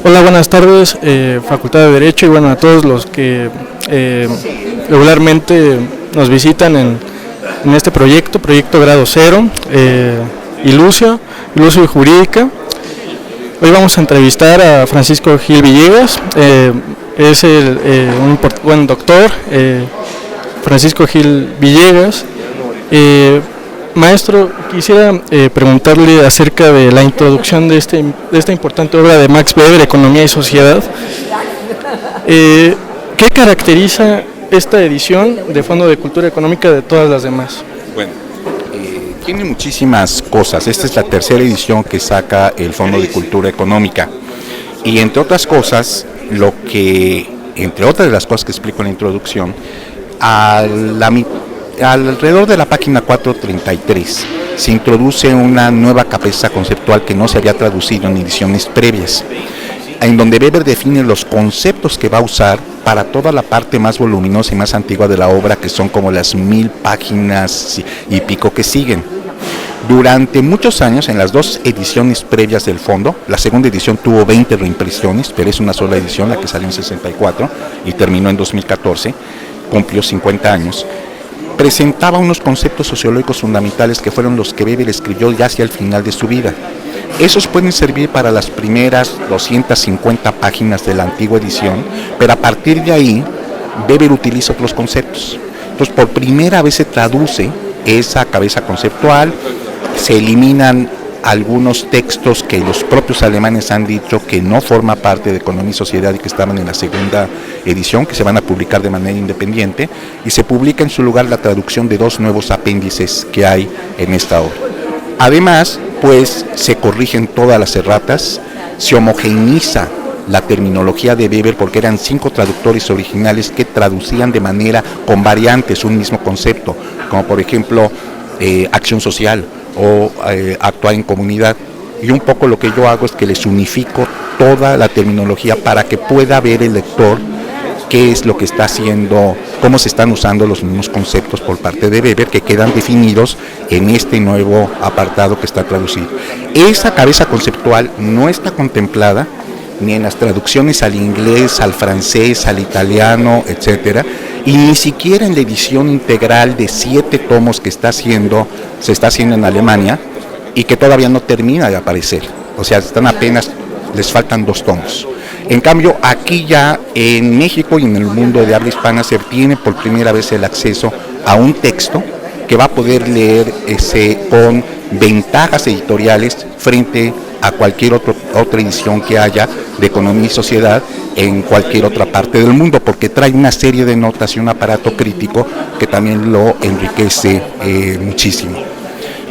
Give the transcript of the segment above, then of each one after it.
Hola, buenas tardes, Facultad de Derecho y bueno, a todos los que regularmente nos visitan en este proyecto Grado Cero, Ilucio y Jurídica. Hoy vamos a entrevistar a Francisco Gil Villegas, es un buen doctor, Francisco Gil Villegas. Maestro, quisiera preguntarle acerca de la introducción de esta importante obra de Max Weber, Economía y Sociedad. ¿Qué caracteriza esta edición de Fondo de Cultura Económica de todas las demás? Bueno, tiene muchísimas cosas. Esta es la tercera edición que saca el Fondo de Cultura Económica. Y entre otras cosas, entre otras de las cosas que explico en la introducción, alrededor de la página 433 se introduce una nueva cabeza conceptual que no se había traducido en ediciones previas, en donde Weber define los conceptos que va a usar para toda la parte más voluminosa y más antigua de la obra, que son como las 1000 páginas y pico que siguen. Durante muchos años, en las dos ediciones previas del fondo, la segunda edición tuvo 20 reimpresiones, pero es una sola edición, la que salió en 64 y terminó en 2014, cumplió 50 años, presentaba unos conceptos sociológicos fundamentales que fueron los que Weber escribió ya hacia el final de su vida. Esos pueden servir para las primeras 250 páginas de la antigua edición, pero a partir de ahí, Weber utiliza otros conceptos. Entonces, por primera vez se traduce esa cabeza conceptual, se eliminan algunos textos que los propios alemanes han dicho que no forma parte de Economía y Sociedad y que estaban en la segunda edición, que se van a publicar de manera independiente, y se publica en su lugar la traducción de dos nuevos apéndices que hay en esta obra. Además, pues se corrigen todas las erratas, se homogeneiza la terminología de Weber, porque eran 5 traductores originales que traducían de manera con variantes un mismo concepto, como por ejemplo acción social o actuar en comunidad. Y un poco lo que yo hago es que les unifico toda la terminología para que pueda ver el lector qué es lo que está haciendo, cómo se están usando los mismos conceptos por parte de Weber, que quedan definidos en este nuevo apartado que está traducido. Esa cabeza conceptual no está contemplada ni en las traducciones al inglés, al francés, al italiano, etcétera, y ni siquiera en la edición integral de 7 tomos que se está haciendo en Alemania y que todavía no termina de aparecer. O sea, les faltan 2 tomos. En cambio, aquí ya en México y en el mundo de habla hispana se tiene por primera vez el acceso a un texto que va a poder leer con ventajas editoriales frente a cualquier otra edición que haya de Economía y Sociedad en cualquier otra parte del mundo, porque trae una serie de notas y un aparato crítico que también lo enriquece muchísimo.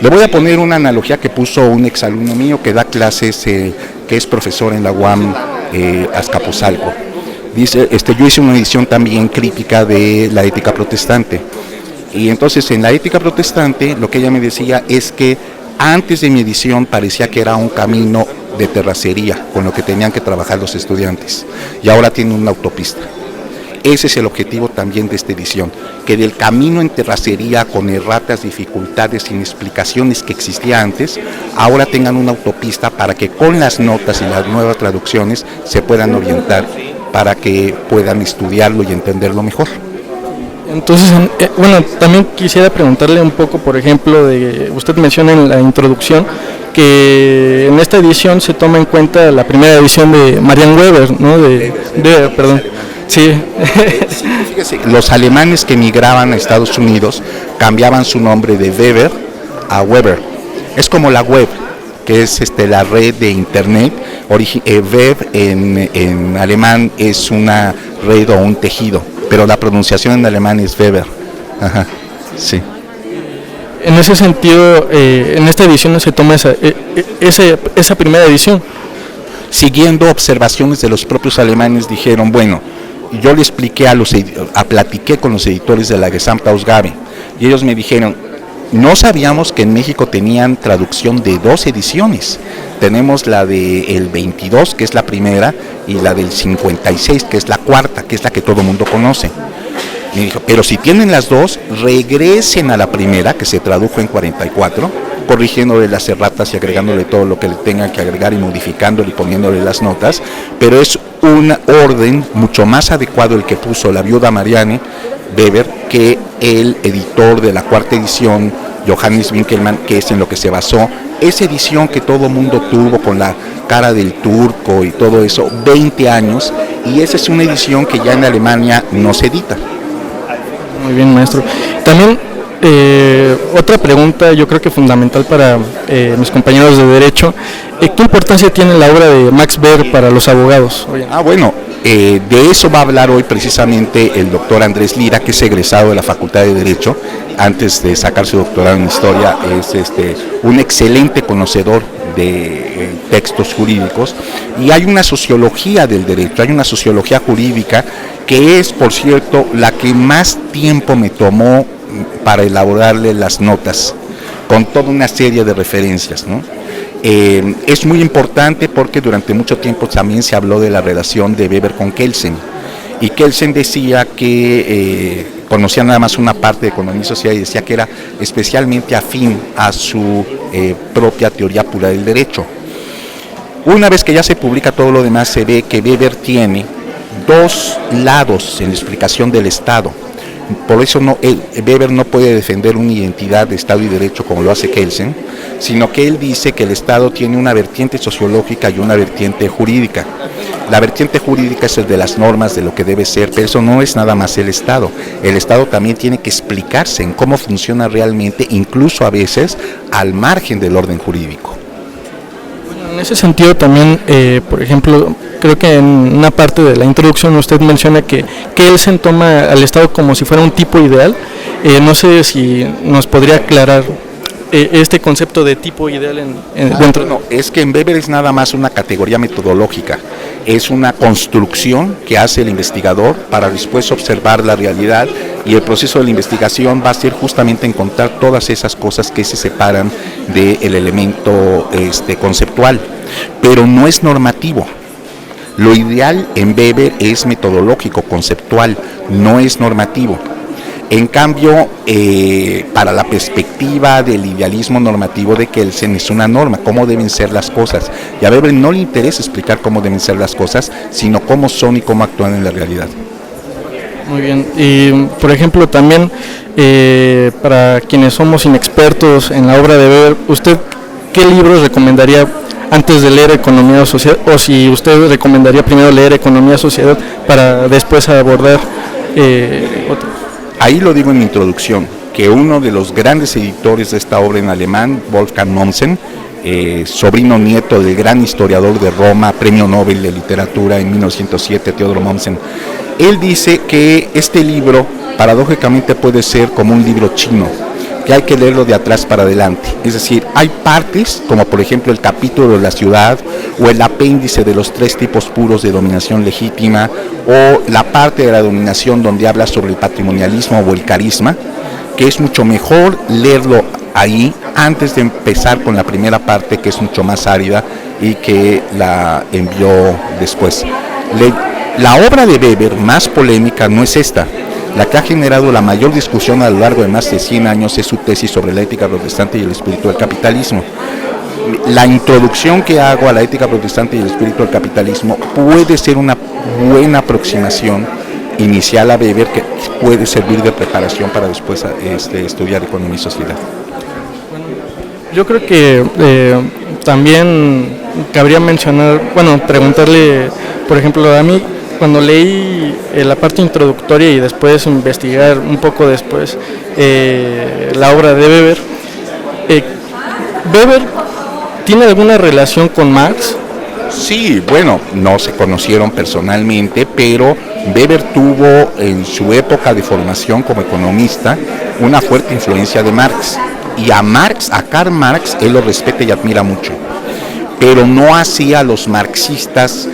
Le voy a poner una analogía que puso un exalumno mío que da clases, que es profesor en la UAM Azcapotzalco. Dice, yo hice una edición también crítica de la ética protestante, y entonces en la ética protestante lo que ella me decía es que antes de mi edición parecía que era un camino de terracería con lo que tenían que trabajar los estudiantes, y ahora tiene una autopista. Ese es el objetivo también de esta edición, que del camino en terracería con erratas, dificultades, sin explicaciones que existía antes, ahora tengan una autopista para que con las notas y las nuevas traducciones se puedan orientar para que puedan estudiarlo y entenderlo mejor. Entonces, bueno, también quisiera preguntarle un poco, por ejemplo, usted menciona en la introducción que en esta edición se toma en cuenta la primera edición de Marian Weber, ¿no? Perdón. Sí. Fíjese, los alemanes que emigraban a Estados Unidos cambiaban su nombre de Weber a Weber. Es como la web, que es la red de internet. Web en alemán es una red o un tejido, pero la pronunciación en alemán es Weber. Ajá, sí. En ese sentido, en esta edición se toma esa primera edición. Siguiendo observaciones de los propios alemanes, dijeron, bueno, yo le expliqué platiqué con los editores de la Gesamtausgabe, y ellos me dijeron, no sabíamos que en México tenían traducción de 2 ediciones. Tenemos la del 22, que es la primera, y la del 56, que es la cuarta, que es la que todo el mundo conoce. Me dijo, pero si tienen las 2, regresen a la primera, que se tradujo en 44, corrigiéndole las erratas y agregándole todo lo que le tengan que agregar y modificándole y poniéndole las notas, pero es un orden mucho más adecuado el que puso la viuda Marianne Weber que el editor de la cuarta edición, Johannes Winkelmann, que es en lo que se basó esa edición que todo mundo tuvo con la cara del turco y todo eso, 20 años, y esa es una edición que ya en Alemania no se edita. Muy bien, maestro. También otra pregunta, yo creo que fundamental para mis compañeros de Derecho, ¿qué importancia tiene la obra de Max Weber para los abogados? Bueno, de eso va a hablar hoy precisamente el doctor Andrés Lira, que es egresado de la Facultad de Derecho, antes de sacar su doctorado en Historia, es un excelente conocedor de textos jurídicos, y hay una sociología del derecho, hay una sociología jurídica que es, por cierto, la que más tiempo me tomó para elaborarle las notas, con toda una serie de referencias, ¿no? Es muy importante porque durante mucho tiempo también se habló de la relación de Weber con Kelsen, y Kelsen decía que conocía nada más una parte de economía y sociedad, y decía que era especialmente afín a su propia teoría pura del derecho. Una vez que ya se publica todo lo demás, se ve que Weber tiene dos lados en la explicación del Estado. Por eso Weber no puede defender una identidad de Estado y Derecho como lo hace Kelsen, sino que él dice que el Estado tiene una vertiente sociológica y una vertiente jurídica. La vertiente jurídica es el de las normas, de lo que debe ser, pero eso no es nada más el Estado. El Estado también tiene que explicarse en cómo funciona realmente, incluso a veces al margen del orden jurídico. En ese sentido también, por ejemplo, creo que en una parte de la introducción usted menciona que Kelsen toma al Estado como si fuera un tipo ideal. No sé si nos podría aclarar este concepto de tipo ideal dentro. No, es que en Weber es nada más una categoría metodológica, es una construcción que hace el investigador para después observar la realidad, y el proceso de la investigación va a ser justamente encontrar todas esas cosas que se separan del elemento conceptual, pero no es normativo. Lo ideal en Weber es metodológico, conceptual, no es normativo. En cambio, para la perspectiva del idealismo normativo de Kelsen es una norma, cómo deben ser las cosas. Y a Weber no le interesa explicar cómo deben ser las cosas, sino cómo son y cómo actúan en la realidad. Muy bien. Y, por ejemplo, también para quienes somos inexpertos en la obra de Weber, ¿usted qué libros recomendaría antes de leer Economía o Sociedad? O si usted recomendaría primero leer Economía o Sociedad para después abordar otro. Ahí lo digo en mi introducción, que uno de los grandes editores de esta obra en alemán, Wolfgang Mommsen, sobrino nieto del gran historiador de Roma, premio Nobel de literatura en 1907, Theodor Mommsen, él dice que este libro paradójicamente puede ser como un libro chino, que hay que leerlo de atrás para adelante. Es decir, hay partes, como por ejemplo el capítulo de la ciudad, o el apéndice de los 3 tipos puros de dominación legítima, o la parte de la dominación donde habla sobre el patrimonialismo o el carisma, que es mucho mejor leerlo ahí antes de empezar con la primera parte, que es mucho más árida y que la envió después. La obra de Weber más polémica no es esta. La que ha generado la mayor discusión a lo largo de más de 100 años es su tesis sobre la ética protestante y el espíritu del capitalismo. La introducción que hago a la ética protestante y el espíritu del capitalismo puede ser una buena aproximación inicial a Weber, que puede servir de preparación para después estudiar economía y sociedad. Yo creo que también cabría mencionar, preguntarle, por ejemplo, a mí, cuando leí la parte introductoria y después investigar un poco después la obra de Weber, ¿Weber tiene alguna relación con Marx? Sí, bueno, no se conocieron personalmente, pero Weber tuvo en su época de formación como economista una fuerte influencia de Marx. Y a Karl Marx, él lo respeta y admira mucho, pero no hacía a los marxistas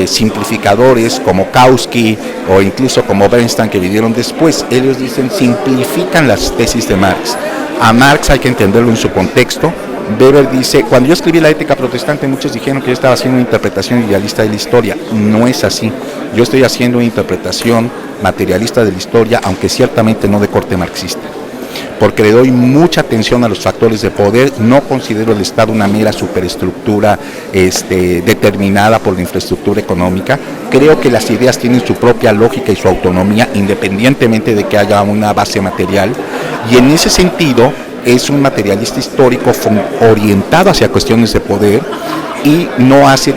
simplificadores como Kautsky o incluso como Bernstein, que vinieron después. Ellos dicen, simplifican las tesis de Marx. A Marx hay que entenderlo en su contexto. Weber dice, cuando yo escribí la ética protestante, muchos dijeron que yo estaba haciendo una interpretación idealista de la historia. No es así. Yo estoy haciendo una interpretación materialista de la historia, aunque ciertamente no de corte marxista. porque le doy mucha atención a los factores de poder. No considero el Estado una mera superestructura determinada por la infraestructura económica. Creo que las ideas tienen su propia lógica y su autonomía, independientemente de que haya una base material, y en ese sentido es un materialista histórico orientado hacia cuestiones de poder y no hace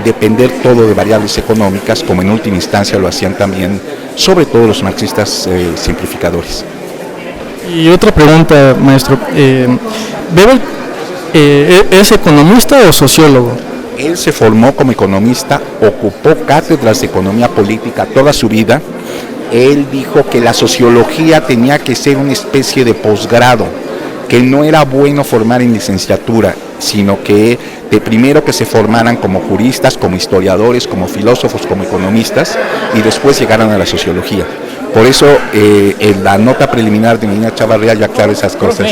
depender todo de variables económicas, como en última instancia lo hacían también, sobre todo los marxistas simplificadores. Y otra pregunta, maestro, ¿Weber es economista o sociólogo? Él se formó como economista, ocupó cátedras de economía política toda su vida. Él dijo que la sociología tenía que ser una especie de posgrado, que no era bueno formar en licenciatura, sino que de primero que se formaran como juristas, como historiadores, como filósofos, como economistas, y después llegaran a la sociología. Por eso en la nota preliminar de Medina Chavarría ya aclaro esas cosas.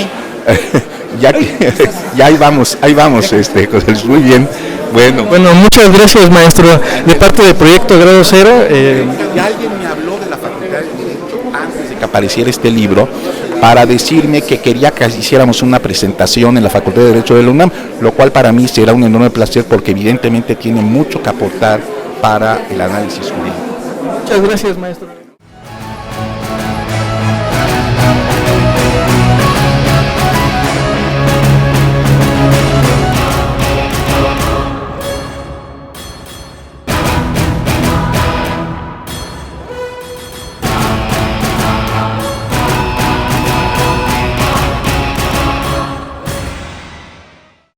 ya ahí vamos, José Luis, muy bien. Bueno, muchas gracias, maestro, de parte de Proyecto Grado Cero. Ya alguien me habló de la Facultad de Derecho antes de que apareciera este libro, para decirme que quería que hiciéramos una presentación en la Facultad de Derecho de la UNAM, lo cual para mí será un enorme placer, porque evidentemente tiene mucho que aportar para el análisis jurídico. Muchas gracias, maestro.